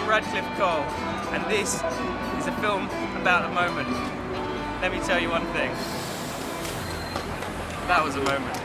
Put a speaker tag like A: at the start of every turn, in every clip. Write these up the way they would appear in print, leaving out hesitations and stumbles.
A: I'm Radcliffe Cole, and this is a film about a moment. Let me tell you one thing. That was a moment.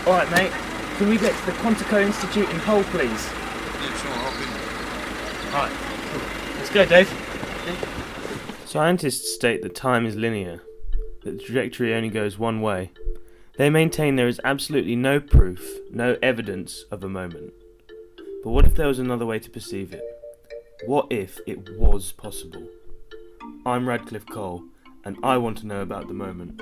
B: Alright mate, can we get to the Quantico Institute in Hull please?
C: Yeah, sure, I'll be there.
B: Alright, cool. Let's go Dave. Scientists state that time is linear, that the trajectory only goes one way. They maintain there is absolutely no proof, no evidence of a moment. But what if there was another way to perceive it? What if it was possible? I'm Radcliffe Cole, and I want to know about the moment.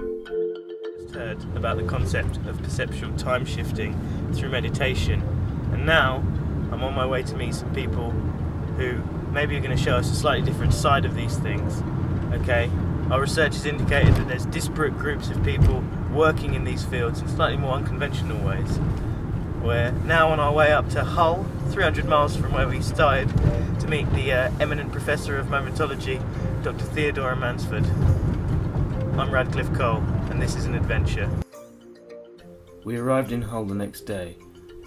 B: Heard about the concept of perceptual time shifting through meditation, and now I'm on my way to meet some people who maybe are going to show us a slightly different side of these things. Okay, our research has indicated that there's disparate groups of people working in these fields in slightly more unconventional ways. We're now on our way up to Hull, 300 miles from where we started, to meet the eminent professor of momentology, Dr. Theodora Mansford. I'm Radcliffe Cole, and this is an adventure. We arrived in Hull the next day,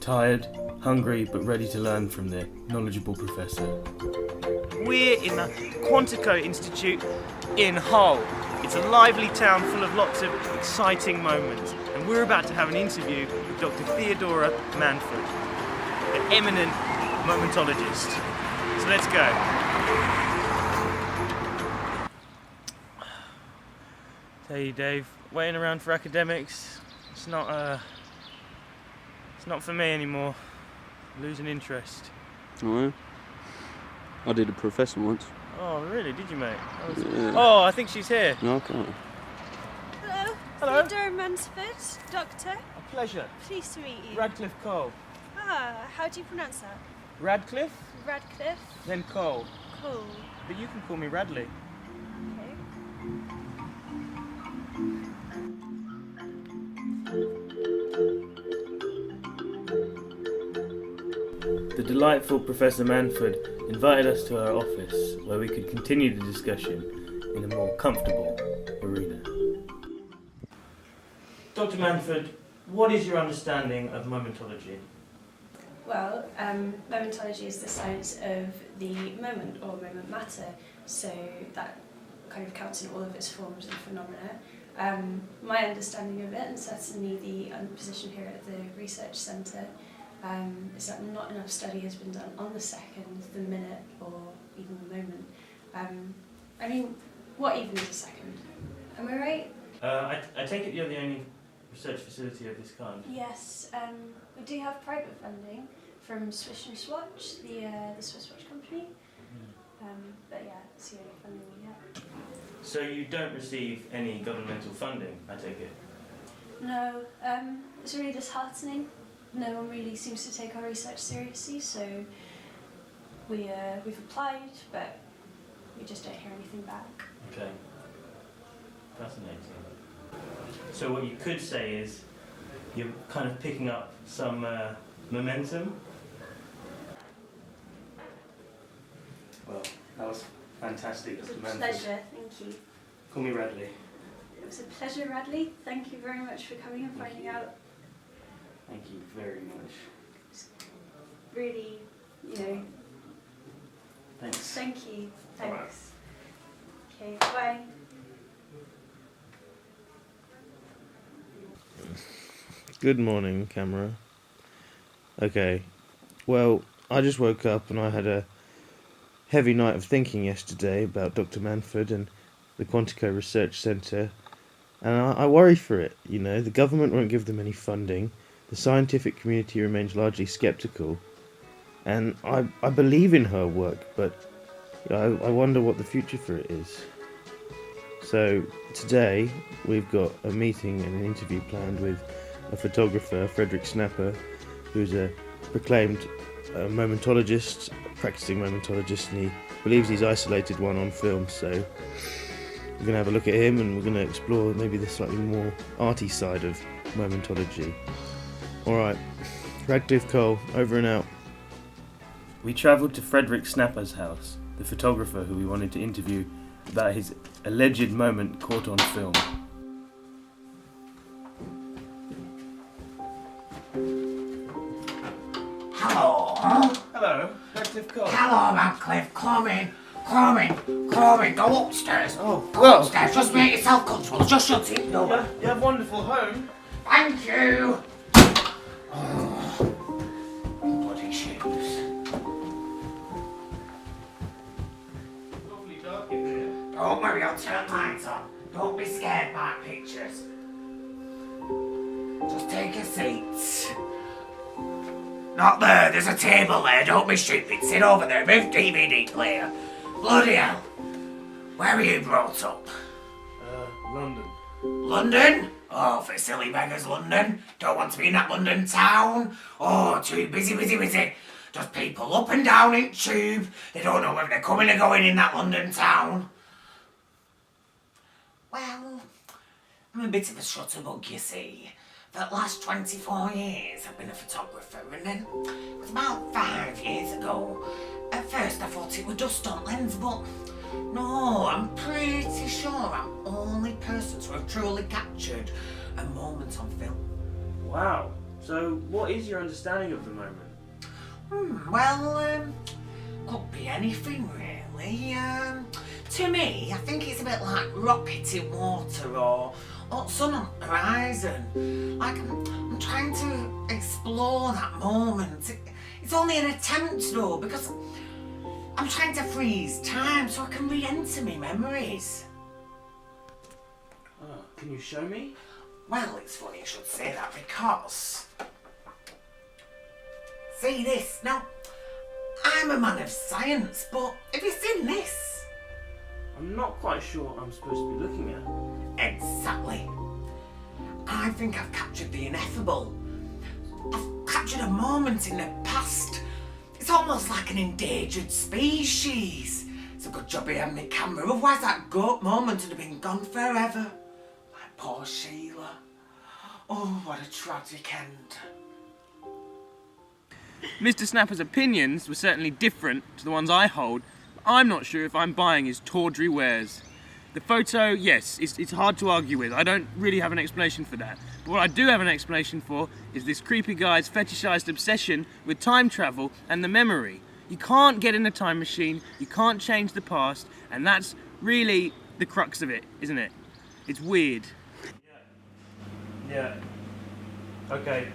B: tired, hungry, but ready to learn from the knowledgeable professor. We're in the Quantico Institute in Hull. It's a lively town full of lots of exciting moments, and we're about to have an interview with Dr. Theodora Mansford, the eminent momentologist. So let's go. Tell you, Dave, waiting around for academics, it's not for me anymore. Losing interest.
D: Oh, yeah. I did a professor once.
A: Oh, really? Did you, mate?
D: Yeah.
A: Oh, I think she's here.
D: No, I can't.
E: Hello.
A: Hello.
E: Theodora Mansford, doctor.
A: A pleasure.
E: Pleased to meet you.
A: Radcliffe Cole.
E: How do you pronounce that?
A: Radcliffe,
E: Radcliffe
A: then Cole.
E: Cole.
A: But you can call me Radley.
E: Okay.
B: The delightful Professor Mansford invited us to her office where we could continue the discussion in a more comfortable arena. Dr. Mansford, what is your understanding of momentology?
E: Well, momentology is the science of the moment or moment matter, so that kind of counts in all of its forms and phenomena. My understanding of it, and certainly the position here at the research centre, is that not enough study has been done on the second, the minute, or even the moment. I mean, what even is a second? Am I right?
B: I take it you're the only research facility of this kind?
E: Yes, we do have private funding from Swiss and Swatch, the Swiss watch company. But yeah, it's the only funding we get.
B: So you don't receive any governmental funding, I take it?
E: No, it's really disheartening. No one really seems to take our research seriously, so we've applied, but we just don't hear anything back.
B: Okay. Fascinating. So what you could say is you're kind of picking up some momentum. Well, that was fantastic,
E: It was
B: Dr.
E: a
B: Mansford.
E: pleasure, thank you.
B: Call me Radley.
E: It was a pleasure, Radley. Thank you very much for coming and
B: Thank
E: finding
B: you.
E: out.
B: Thank you very much.
E: Really,
B: Thanks.
E: thank you.
B: All right.
E: Thanks. Okay, bye.
B: Good morning, camera. Okay, well, I just woke up and I had a heavy night of thinking yesterday about Dr. Mansford and the Quantico Research Centre, and I worry for it. The government won't give them any funding, the scientific community remains largely sceptical, and I believe in her work, but I wonder what the future for it is. So today we've got a meeting and an interview planned with a photographer, Frederick Snapper, who's a proclaimed momentologist, practicing momentologist, and he believes he's isolated one on film, so we're going to have a look at him and we're going to explore maybe the slightly more arty side of momentology. Alright. Radcliffe Cole, over and out. We travelled to Frederick Snapper's house, the photographer who we wanted to interview about his alleged moment caught on film.
F: Hello?
A: Hello, Radcliffe Cole.
F: Hello, Radcliffe. Come in. Go upstairs.
A: Oh,
F: Go
A: well.
F: upstairs. Just make yourself comfortable. Just shut it. No.
A: You have a wonderful home.
F: Thank you. Oh, bloody shoes.
A: Lovely dark in here.
F: Don't worry, I'll turn lights on. Don't be scared by pictures. Just take a seat. Not there, there's a table there. Don't be stupid. Sit over there. Move DVD player. Bloody hell. Where were you brought up?
B: London.
F: London? Oh, for silly beggars, London. Don't want to be in that London town. Oh, too busy. Just people up and down in tube. They don't know whether they're coming or going in that London town. Well, I'm a bit of a shutterbug, you see. For the last 24 years I've been a photographer, and then it was about 5 years ago. At first I thought it was dust on lens, but no, I'm pretty sure I'm the only person to have truly captured a moment on film.
B: Wow. So, what is your understanding of the moment?
F: Could be anything really. To me, I think it's a bit like rocket in water or sun on the horizon. Like I'm trying to explore that moment. It's only an attempt though, because I'm trying to freeze time so I can re-enter my memories.
B: Oh, can you show me?
F: Well, it's funny you should say that because... See this? Now, I'm a man of science, but have you seen this?
B: I'm not quite sure what I'm supposed to be looking at.
F: Exactly. I think I've captured the ineffable. I've captured a moment in the past. It's almost like an endangered species. It's a good job I had my camera, otherwise that goat moment would have been gone forever. My poor Sheila. Oh, what a tragic end.
A: Mr. Snapper's opinions were certainly different to the ones I hold. I'm not sure if I'm buying his tawdry wares. The photo, yes, it's hard to argue with. I don't really have an explanation for that. But what I do have an explanation for is this creepy guy's fetishized obsession with time travel and the memory. You can't get in a time machine, you can't change the past, and that's really the crux of it, isn't it? It's weird.
B: Yeah. Okay.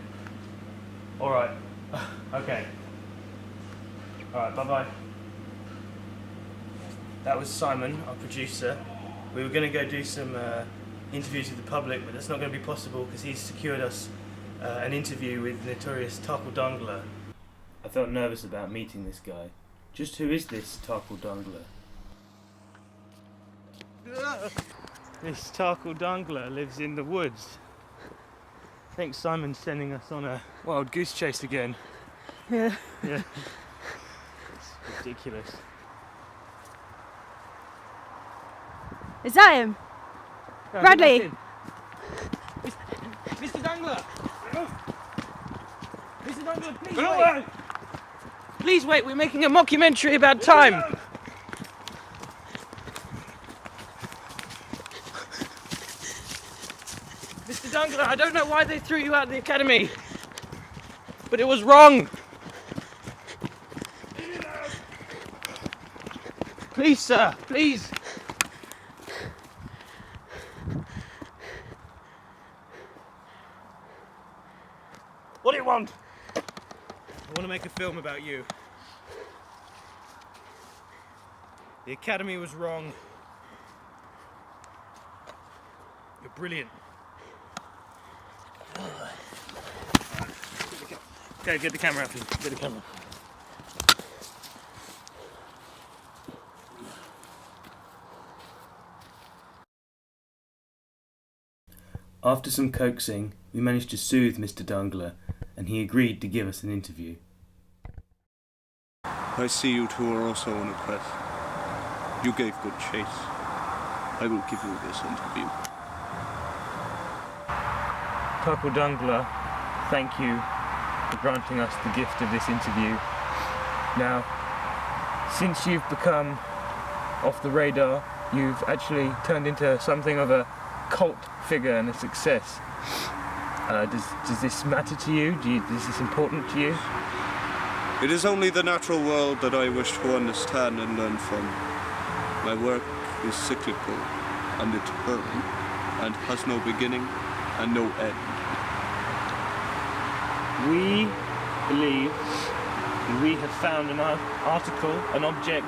B: Alright. Okay. Alright, bye-bye. That was Simon, our producer. We were going to go do some interviews with the public, but that's not going to be possible because he's secured us an interview with notorious Tarkle Dangler. I felt nervous about meeting this guy. Just who is this Tarkle Dangler? This Tarkle Dangler lives in the woods. I think Simon's sending us on a wild goose chase again.
G: Yeah.
B: Yeah. It's ridiculous.
G: Is that him?
B: No,
G: Bradley!
A: Mr. Dangler! Mr. Dangler, please
B: Go
A: wait!
B: away!
A: Please wait, we're making a mockumentary about time! Mr. Dangler, I don't know why they threw you out of the academy, but it was wrong! Please, sir, please! What do you want? I want to make a film about you. The Academy was wrong. You're brilliant. Okay, get the camera out. Get the camera. After some coaxing, we managed to soothe Mr. Dangler, and he agreed to give us an interview.
D: I see you two are also on a quest. You gave good chase. I will give you this interview.
B: Tarkle Dangler thank you for granting us the gift of this interview. Now, since you've become off the radar, you've actually turned into something of a cult figure and a success. Does this matter to you? Is this important to you?
D: It is only the natural world that I wish to understand and learn from. My work is cyclical and eternal, and has no beginning and no end.
B: We believe that we have found an article, an object,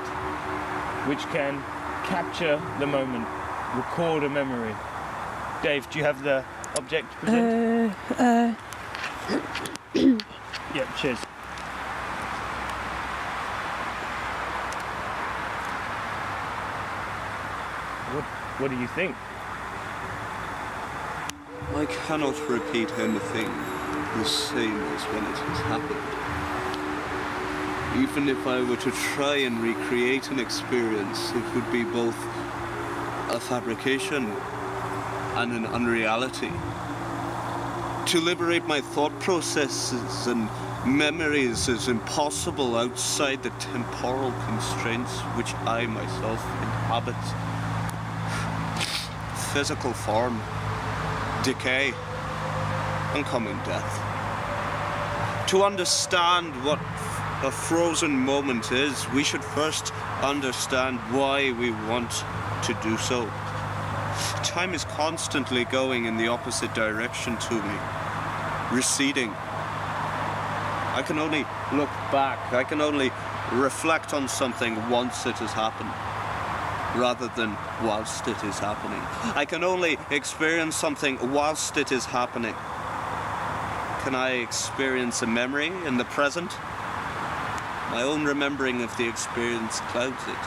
B: which can capture the moment, record a memory. Dave, do you have the object to present? Yeah, cheers. What do you think?
D: I cannot repeat anything the same as when it has happened. Even if I were to try and recreate an experience, it would be both a fabrication and an unreality. To liberate my thought processes and memories is impossible outside the temporal constraints which I myself inhabit. Physical form, decay, and coming death. To understand what a frozen moment is, we should first understand why we want to do so. Time is constantly going in the opposite direction to me, receding. I can only look back, I can only reflect on something once it has happened, rather than whilst it is happening. I can only experience something whilst it is happening. Can I experience a memory in the present? My own remembering of the experience clouds it.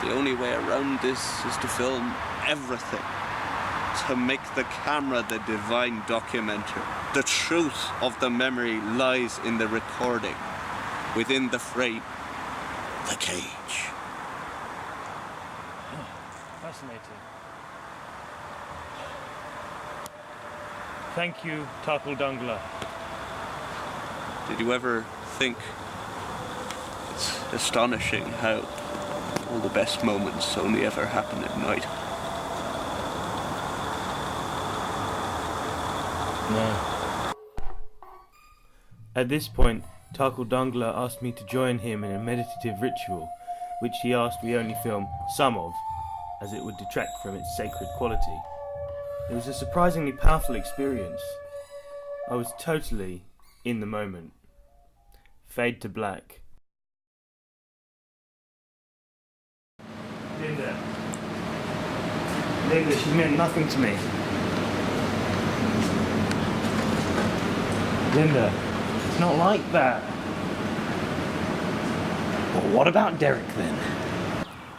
D: The only way around this is to film everything, to make the camera the divine documenter. The truth of the memory lies in the recording, within the frame, the cage.
B: Fascinating. Thank you, Tarkle Dungler.
D: Did you ever think it's astonishing how all the best moments only ever happen at night?
B: No. At this point, Tarkle Dungler asked me to join him in a meditative ritual, which he asked we only film some of, as it would detract from its sacred quality. It was a surprisingly powerful experience. I was totally in the moment. Fade to black. Linda, she meant nothing to me. Linda, it's not like that.
H: Well, what about Derek then?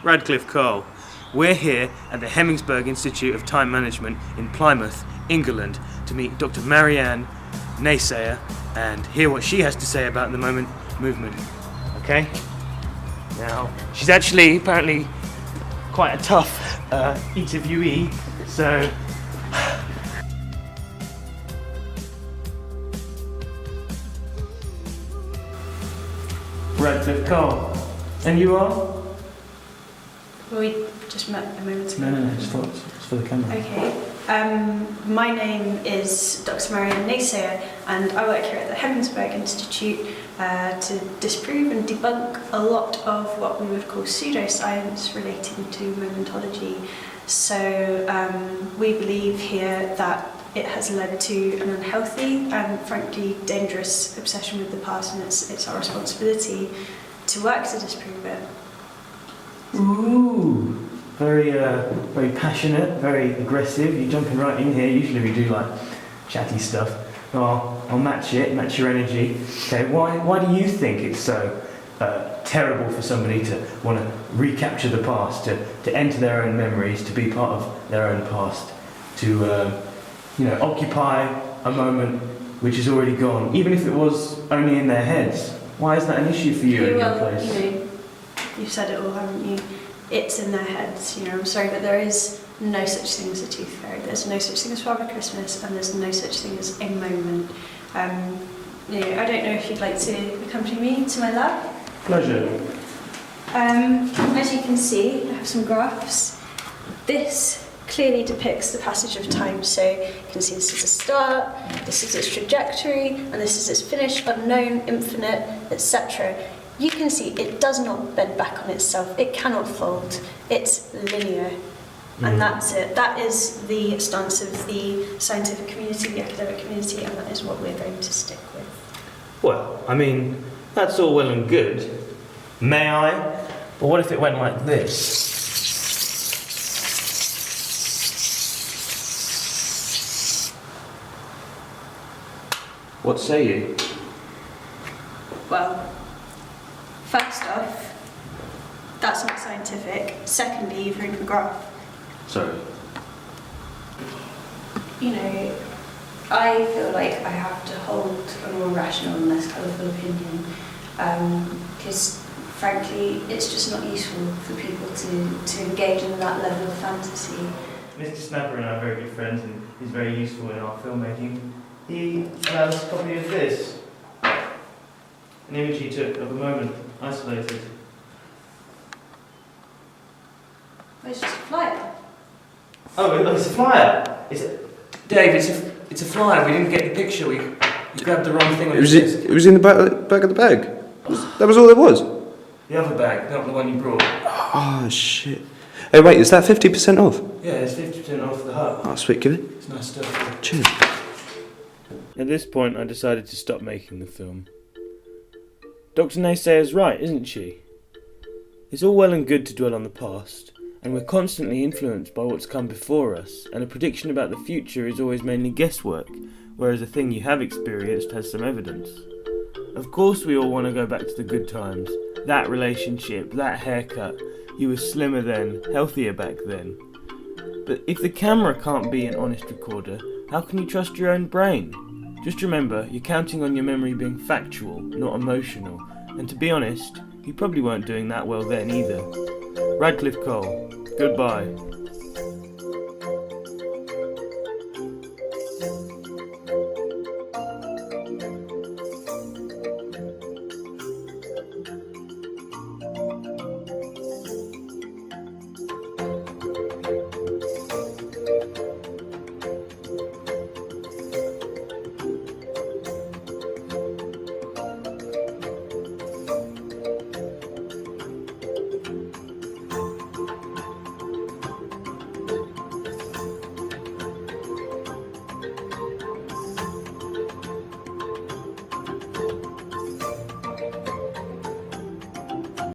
B: Radcliffe Cole. We're here at the Hemingsburg Institute of Time Management in Plymouth, England, to meet Dr. Marianne Naysayer and hear what she has to say about the moment movement. Okay? Now, she's actually apparently quite a tough interviewee, so... Radcliffe Cole. And you are?
E: Well, we just met a moment ago.
B: No, it's for the camera.
E: Okay. My name is Dr. Marianne Naysayer, and I work here at the Hemingsburg Institute to disprove and debunk a lot of what we would call pseudoscience relating to momentology. So we believe here that it has led to an unhealthy and frankly dangerous obsession with the past, and it's our responsibility to work to disprove it.
B: Ooh, very passionate, very aggressive. You're jumping right in here. Usually we do like chatty stuff. I'll match your energy. Okay, why do you think it's so terrible for somebody to want to recapture the past, to enter their own memories, to be part of their own past, to occupy a moment which is already gone, even if it was only in their heads? Why is that an issue for you in your place?
E: You've said it all, haven't you? It's in their heads. I'm sorry, but there is no such thing as a tooth fairy. There's no such thing as Father Christmas, and there's no such thing as a moment. I don't know if you'd like to accompany me to my lab.
B: Pleasure.
E: As you can see, I have some graphs. This clearly depicts the passage of time. So you can see this is a start, this is its trajectory, and this is its finish, unknown, infinite, etc. You can see it does not bend back on itself. It cannot fold. It's linear. And that's it. That is the stance of the scientific community, the academic community, and that is what we're going to stick with.
B: Well, I mean, that's all well and good. May I? But what if it went like this? What say you?
E: Well, first off, that's not scientific. Secondly, you've written a graph.
B: Sorry.
E: I feel like I have to hold a more rational and less colourful opinion because, frankly, it's just not useful for people to engage in that level of fantasy.
B: Mr. Snapper and I are very good friends, and he's very useful in our filmmaking. He allowed us a copy of this. An image he took of a moment, isolated.
E: It's just a flyer.
B: Oh, it's a flyer! Dave, it's a flyer. We didn't get the picture. We grabbed the wrong thing.
I: It was in the back of the bag. That was all there was?
B: The other bag, not the one you brought.
I: Oh, shit. Hey, wait, is that 50% off?
B: Yeah, it's 50% off the hut.
I: Oh, sweet, give it.
B: It's nice stuff.
I: Cheers.
B: At this point, I decided to stop making the film. Dr. Naysayer's right, isn't she? It's all well and good to dwell on the past, and we're constantly influenced by what's come before us, and a prediction about the future is always mainly guesswork, whereas a thing you have experienced has some evidence. Of course we all want to go back to the good times, that relationship, that haircut, you were slimmer then, healthier back then. But if the camera can't be an honest recorder, how can you trust your own brain? Just remember, you're counting on your memory being factual, not emotional, and to be honest, you probably weren't doing that well then either. Radcliffe Cole, goodbye.